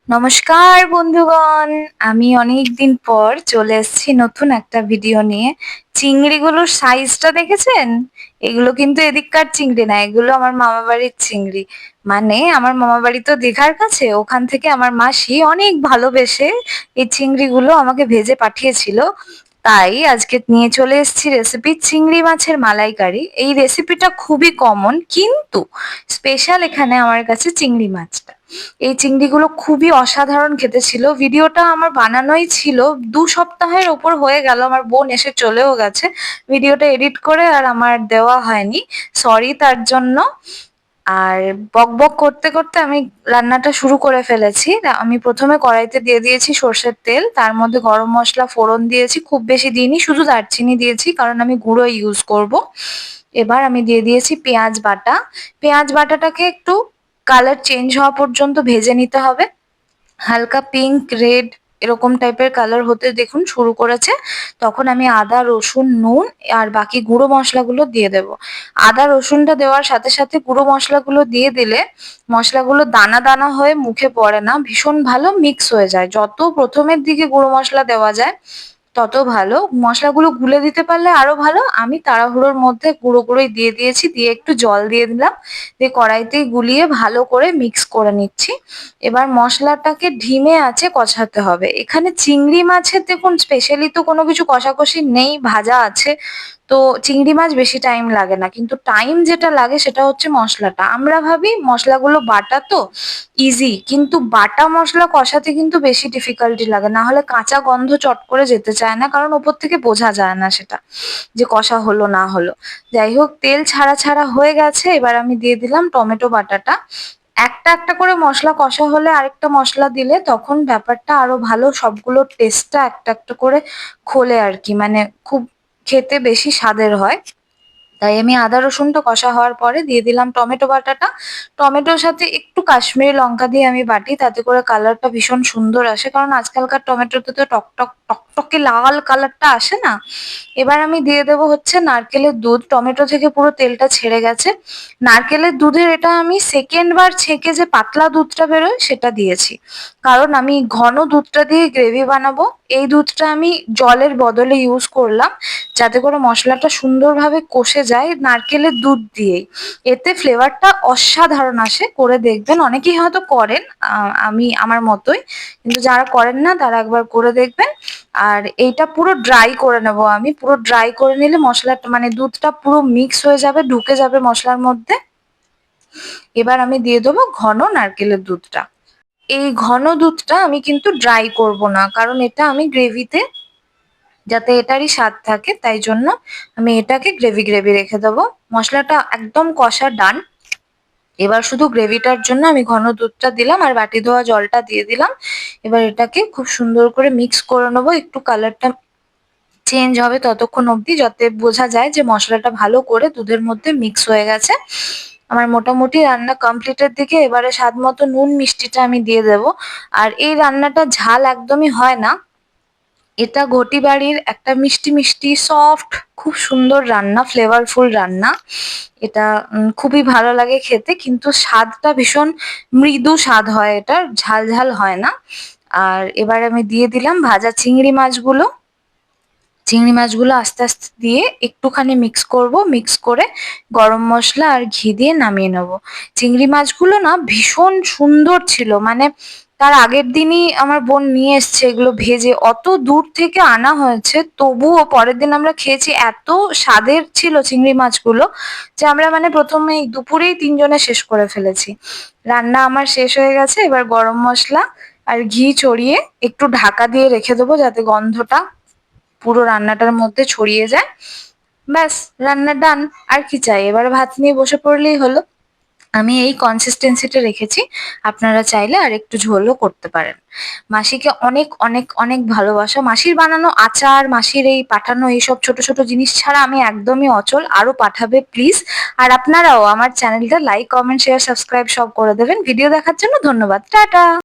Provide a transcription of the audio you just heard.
নমস্কার বন্ধুগণ, আমি অনেকদিন পর চলে এসেছি নতুন একটা ভিডিও নিয়ে। চিংড়িগুলোর সাইজটা দেখেছেন? এগুলো কিন্তু এদিককার চিংড়ি না, এগুলো আমার মামা বাড়ির চিংড়ি। মানে আমার মামা বাড়ি তো দীঘার কাছে, ওখান থেকে আমার মাসি অনেক ভালোবেসে এই চিংড়িগুলো আমাকে ভেজে পাঠিয়েছিল। তাই আজকে নিয়ে চলে এসেছি রেসিপি চিংড়ি মাছের মালাইকারি। এই রেসিপিটা খুবই কমন, কিন্তু স্পেশাল এখানে আমার কাছে চিংড়ি মাছটা। এই চিংড়িগুলো খুবই অসাধারণ খেতে ছিল। ভিডিওটা আমার বানানোই ছিল, 2 সপ্তাহের ওপর হয়ে গেল, আমার বোন এসে চলেও গেছে। ভিডিওটা এডিট করে আর আমার দেওয়া হয়নি, সরি তার জন্য। আর বকবক করতে করতে আমি রান্নাটা শুরু করে ফেলেছি। আমি প্রথমে কড়াইতে দিয়ে দিয়েছি সর্ষের তেল, তার মধ্যে গরম মশলা ফোড়ন দিয়েছি, খুব বেশি দিইনি, শুধু দারচিনি দিয়েছি কারণ আমি গুঁড়ো ইউজ করব। এবার আমি দিয়ে দিয়েছি পেঁয়াজ বাটা। পেঁয়াজ বাটাটাকে একটু কালার চেঞ্জ হওয়া পর্যন্ত ভেজে নিতে হবে। হালকা পিঙ্ক রেড এরকম টাইপের কালার হতে দেখুন শুরু করেছে, তখন আমি আদা রসুন নুন আর বাকি গুঁড়ো মশলাগুলো দিয়ে দেব। আদা রসুনটা দেওয়ার সাথে সাথে গুঁড়ো মশলাগুলো দিয়ে দিলে মশলাগুলো দানা দানা হয়ে মুখে পড়ে না, ভীষণ ভালো মিক্স হয়ে যায়। যত প্রথমের দিকে গুঁড়ো মশলা দেওয়া যায় তত ভালো, মশলাগুলো গুলে দিতে পারলে আরো ভালো। আমি তাড়াহুড়োর মধ্যে গুঁড়ো গুঁড়োই দিয়ে দিয়েছি, দিয়ে একটু জল দিয়ে দিলাম, দিয়ে কড়াইতেই গুলিয়ে ভালো করে মিক্স করে নিচ্ছি। এবার মশলাটাকে ধিমে আঁচে কষাতে হবে। এখানে চিংড়ি মাছের দেখুন স্পেশালি তো কোনো কিছু কষাকষি নেই, ভাজা আছে, তো চিংড়ি মাছ বেশি টাইম লাগে না, কিন্তু টাইম যেটা লাগে সেটা হচ্ছে মশলাটা। আমরা ভাবি মশলাগুলো বাটা তো ইজি, কিন্তু বাটা মশলা কষাতে কিন্তু বেশি ডিফিকাল্টি লাগে, না হলে কাঁচা গন্ধ চট করে যেতে চায় না, কারণ ওপর থেকে বোঝা যায় না সেটা যে কষা হলো না হলো। যাই হোক, তেল ছাড়া ছাড়া হয়ে গেছে, এবার আমি দিয়ে দিলাম টমেটো বাটাটা। একটা একটা করে মশলা কষা হলে আরেকটা মশলা দিলে তখন ব্যাপারটা আরো ভালো, সবগুলোর টেস্টটা একটা একটা করে খোলে আর কি, মানে খুব খেতে বেশি স্বাদের হয়। তাই আমি আদা রসুনটা কষা হওয়ার পরে দিয়ে দিলাম টমেটো বাটাটা। টমেটোর সাথে একটু কাশ্মীরি লঙ্কা দিয়ে আমি বাটি, তাতে করে কালারটা ভীষণ সুন্দর আসে, কারণ আজকালকার টমেটোতে তো টকটকে লাল কালারটা আসে না। এবার আমি দিয়ে দেবো হচ্ছে নারকেলের দুধ, টমেটো থেকে পুরো তেলটা ছেড়ে গেছে। নারকেলের দুধের এটা আমি সেকেন্ড বার ছেঁকে যে পাতলা দুধটা বেরোয় সেটা দিয়েছি, কারণ আমি ঘন দুধটা দিয়ে গ্রেভি বানাবো। এই দুধটা আমি জলের বদলে ইউজ করলাম, যাতে করে মশলাটা সুন্দরভাবে কষে যায় নারকেলের দুধ দিয়েই। এতে ফ্লেভারটা অসাধারণ আসে, করে দেখবেন। অনেকেই হয়তো করেন, আমি আমার মতোই, কিন্তু যারা করেন না তারা একবার করে দেখবেন। আর এইটা পুরো ড্রাই করে নেব আমি, পুরো ড্রাই করে নিলে মশলাটা মানে দুধটা পুরো মিক্স হয়ে যাবে, ঢুকে যাবে মশলার মধ্যে। এবার আমি দিয়ে দেবো ঘন নারকেলের দুধটা। এই ঘন দুধটা আমি কিন্তু ড্রাই করব না, কারণ এটা আমি গ্রেভিতে যাতে এটারই স্বাদ থাকে, তাই জন্য আমি এটাকে গ্রেভি গ্রেভি রেখে দেবো। মশলাটা একদম কষা ডান। এবার শুধু গ্রেভিটার জন্য আমি ঘন দুধটা দিলাম আর বাটি ধোয়া জলটা দিয়ে দিলাম। এবার এটাকে খুব সুন্দর করে মিক্স করে নেবো, একটু কালারটা চেঞ্জ হবে ততক্ষণ অবধি, যাতে বোঝা যায় যে মশলাটা ভালো করে দুধের মধ্যে মিক্স হয়ে গেছে। আমার মোটামুটি রান্না কমপ্লিটের দিকে, এবারে স্বাদ মতো নুন মিষ্টিটা আমি দিয়ে দেবো। আর এই রান্নাটা ঝাল একদমই হয় না, এটা ঘটি বাড়ির একটা মিষ্টি মিষ্টি সফট খুব সুন্দর রান্না, ফ্লেভারফুল রান্না। এটা খুবই ভালো লাগে খেতে, কিন্তু স্বাদটা ভীষণ মৃদু স্বাদ হয়, এটার ঝাল ঝাল হয় না। আর এবার আমি দিয়ে দিলাম ভাজা চিংড়ি মাছগুলো। চিংড়ি মাছগুলো আস্তে আস্তে দিয়ে একটুখানি মিক্স করব, মিক্স করে গরম মশলা আর ঘি দিয়ে নামিয়ে নেব। চিংড়ি মাছগুলো না ভীষণ সুন্দর ছিল, মানে তার আগের দিনই আমার বোন নিয়ে এসছে এগুলো ভেজে, অত দূর থেকে আনা হয়েছে, তবুও পরের দিন আমরা খেয়েছি, এত স্বাদের ছিল চিংড়ি মাছগুলো যে আমরা মানে প্রথমে দুপুরেই তিনজনে শেষ করে ফেলেছি। রান্না আমার শেষ হয়ে গেছে, এবার গরম মশলা আর ঘি ছড়িয়ে একটু ঢাকা দিয়ে রেখে দেবো, যাতে গন্ধটা পুরো রান্নাটার মধ্যে ছড়িয়ে যায়। ব্যাস, রান্না ডান। আর কি চাই, এবার ভাত নিয়ে বসে পড়লেই হলো। আমি এই কনসিস্টেন্সিটা রেখেছি, আপনারা চাইলে আর একটু ঝোলও করতে পারেন। মাসিকে অনেক অনেক অনেক ভালোবাসা। মাসির বানানো আচার, মাসির এই পাঠানো এইসব ছোট ছোট জিনিস ছাড়া আমি একদমই অচল, আরো পাঠাবে প্লিজ। আর আপনারাও আমার চ্যানেলটা লাইক কমেন্ট শেয়ার সাবস্ক্রাইব সব করে দেবেন। ভিডিও দেখার জন্য ধন্যবাদ, টাটা।